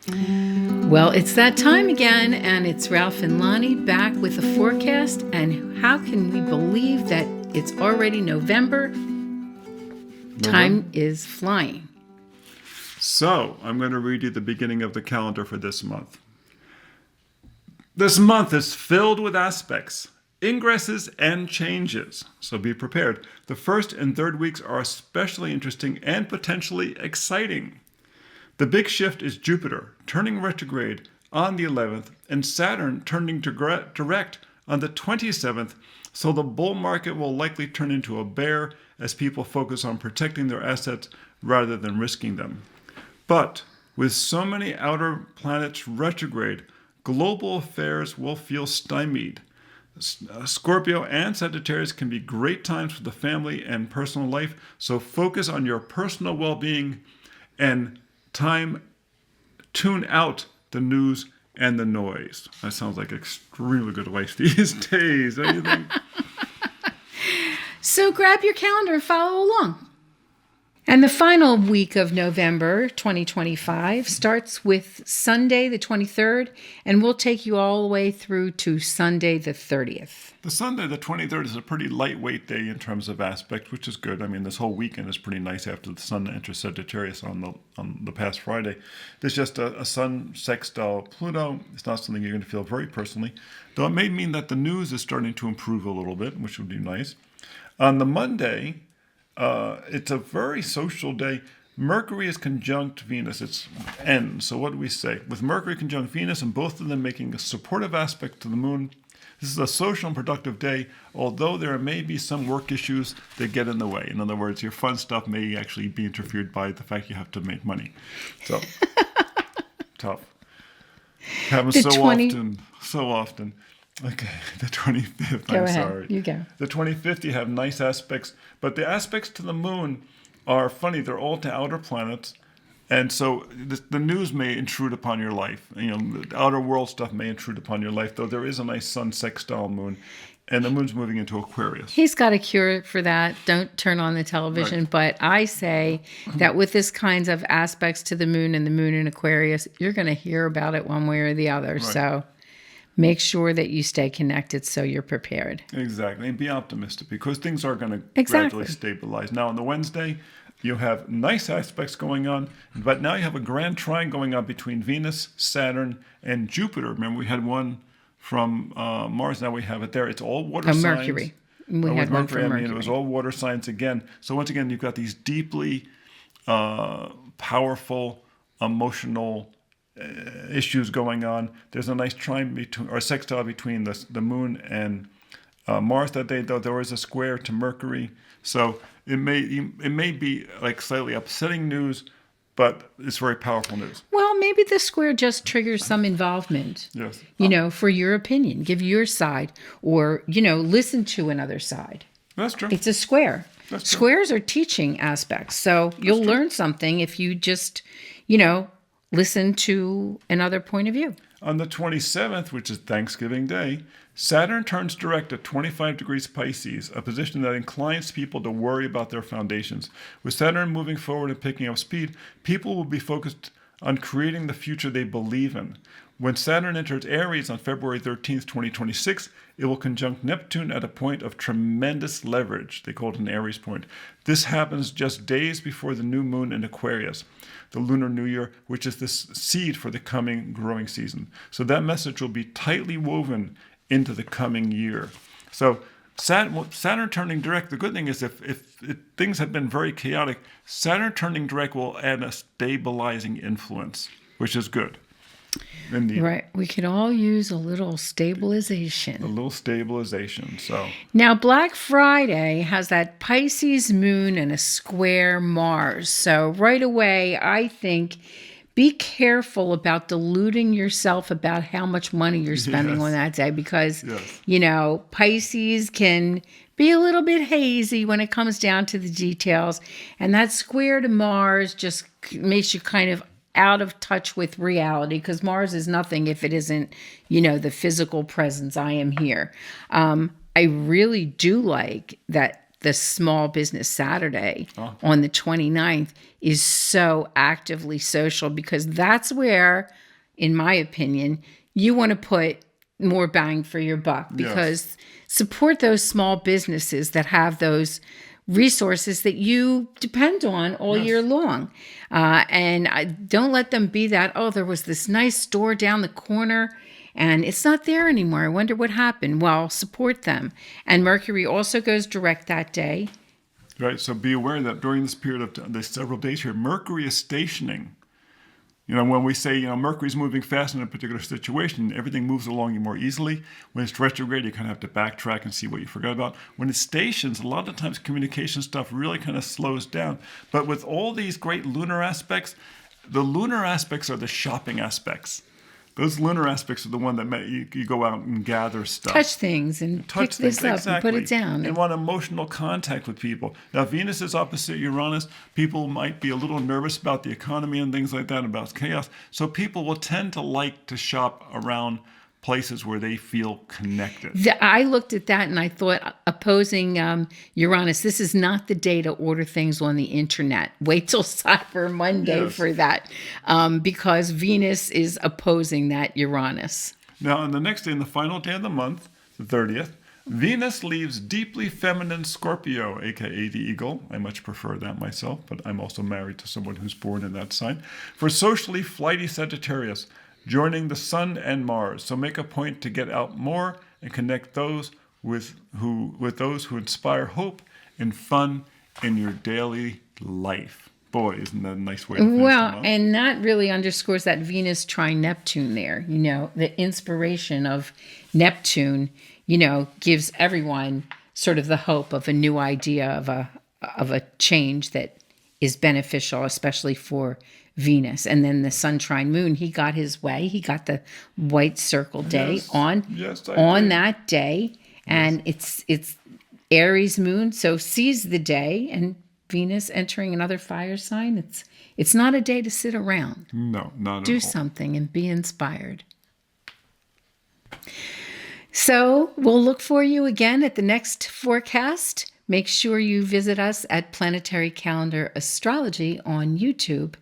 Well, it's that time again, and it's Ralph and Lonnie back with a forecast. And how can we believe that it's already November? Time is flying. So, I'm going to read you the beginning of the calendar for this month. This month is filled with aspects, ingresses, and changes, so be prepared. The first and third weeks are especially interesting and potentially exciting. The big shift is Jupiter turning retrograde on the 11th and Saturn turning direct on the 27th, so the bull market will likely turn into a bear as people focus on protecting their assets rather than risking them. But with so many outer planets retrograde, global affairs will feel stymied. Scorpio and Sagittarius can be great times for the family and personal life, so focus on your personal well-being and tune out the news and the noise. That sounds like extremely good advice these days. What do you think? So grab your calendar and follow along. And the final week of November 2025 starts with Sunday the 23rd, and we'll take you all the way through to Sunday the 30th. The Sunday the 23rd is a pretty lightweight day in terms of aspect, which is good. I mean, this whole weekend is pretty nice after the Sun enters Sagittarius on the past Friday. There's just a Sun sextile Pluto. It's not something you're going to feel very personally, though it may mean that the news is starting to improve a little bit, which would be nice. On the Monday, it's a very social day. Mercury is conjunct Venus. It's N. So what do we say? With Mercury conjunct Venus and both of them making a supportive aspect to the moon, this is a social and productive day, although there may be some work issues that get in the way. In other words, your fun stuff may actually be interfered by the fact you have to make money. So, tough. Happens so often. Okay, the 25th, Go ahead. Sorry. You go. The 25th, you have nice aspects, but the aspects to the moon are funny. They're all to outer planets, and so the news may intrude upon your life. The outer world stuff may intrude upon your life, though there is a nice sun sextile moon, and the moon's moving into Aquarius. He's got a cure for that. Don't turn on the television. Right. But I say that with this kinds of aspects to the moon and the moon in Aquarius, you're going to hear about it one way or the other. Right. So make sure that you stay connected so you're prepared. Exactly. And be optimistic because things are going to gradually stabilize. Now, on the Wednesday, you have nice aspects going on, but now you have a grand trine going on between Venus, Saturn, and Jupiter. Remember, we had one from Mars. Now we have it there. It's all water signs. Mercury. We had one from Mercury. It was all water signs again. So once again, you've got these deeply powerful, emotional issues going on. There's a nice trine sextile between the moon and Mars that day, though there is a square to Mercury. So it may be like slightly upsetting news, but it's very powerful news. Well, maybe the square just triggers some involvement. Yes. For your opinion. Give your side or, listen to another side. That's true. It's a square. That's true. Squares are teaching aspects. So you'll learn something if you just, listen to another point of view. On the 27th, which is Thanksgiving Day, Saturn turns direct at 25 degrees Pisces, a position that inclines people to worry about their foundations. With Saturn moving forward and picking up speed, people will be focused on creating the future they believe in. When Saturn enters Aries on February 13th, 2026, it will conjunct Neptune at a point of tremendous leverage. They call it an Aries point. This happens just days before the new moon in Aquarius, the Lunar New Year, which is the seed for the coming growing season. So that message will be tightly woven into the coming year. So Saturn turning direct, the good thing is if things have been very chaotic, Saturn turning direct will add a stabilizing influence, which is good. Indeed. Right. We could all use a little stabilization. A little stabilization. So now Black Friday has that Pisces moon and a square Mars. So right away, I think be careful about deluding yourself about how much money you're spending on that day because, Pisces can be a little bit hazy when it comes down to the details. And that square to Mars just makes you kind of out of touch with reality because Mars is nothing if it isn't, the physical presence. I am here. I really do like that the Small Business Saturday on the 29th is so actively social, because that's where, in my opinion, you want to put more bang for your buck, because support those small businesses that have those resources that you depend on all year long. And don't let them be that, oh, there was this nice store down the corner and it's not there anymore. I wonder what happened. Well, support them. And Mercury also goes direct that day. Right. So be aware that during this period of the several days here, Mercury is stationing. When we say, Mercury's moving fast in a particular situation, everything moves along more easily. When it's retrograde, you kind of have to backtrack and see what you forgot about. When it stations, a lot of times communication stuff really kind of slows down. But with all these great lunar aspects, the lunar aspects are the shopping aspects. Those lunar aspects are the one that you go out and gather stuff. Touch things and pick this up and put it down. And want emotional contact with people. Now, Venus is opposite Uranus. People might be a little nervous about the economy and things like that, about chaos. So people will tend to like to shop around places where they feel connected. I looked at that and I thought, opposing Uranus, this is not the day to order things on the internet. Wait till Cyber Monday for that, because Venus is opposing that Uranus. Now, on the next day, in the final day of the month, the 30th, Venus leaves deeply feminine Scorpio, aka the eagle. I much prefer that myself, but I'm also married to someone who's born in that sign. For socially flighty Sagittarius, joining the Sun and Mars. So make a point to get out more and connect those with those who inspire hope and fun in your daily life. Boy, isn't that a nice way to finish the month? And that really underscores that Venus trine Neptune there. The inspiration of Neptune, gives everyone sort of the hope of a new idea of a change that is beneficial, especially for Venus. And then the Sun trine Moon, he got his way. He got the white circle day on that day. And it's Aries moon, so seize the day. And Venus entering another fire sign, it's not a day to sit around. No, not at all. Do something and be inspired. So we'll look for you again at the next forecast. Make sure you visit us at Planetary Calendar Astrology on YouTube.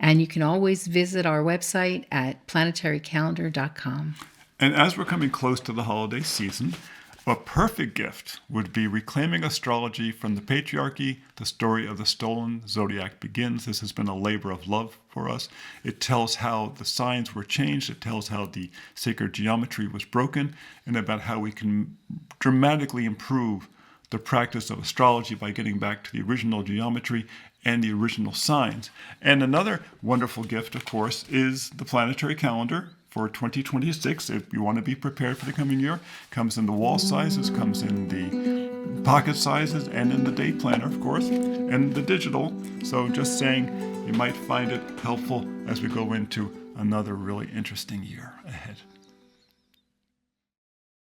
And you can always visit our website at planetarycalendar.com. And as we're coming close to the holiday season, a perfect gift would be Reclaiming Astrology from the Patriarchy. The story of the stolen zodiac begins. This has been a labor of love for us. It tells how the signs were changed. It tells how the sacred geometry was broken, and about how we can dramatically improve the practice of astrology by getting back to the original geometry and the original signs. And another wonderful gift, of course, is the planetary calendar for 2026. If you want to be prepared for the coming year, comes in the wall sizes, comes in the pocket sizes, and in the day planner, of course, and the digital. So just saying, you might find it helpful as we go into another really interesting year ahead.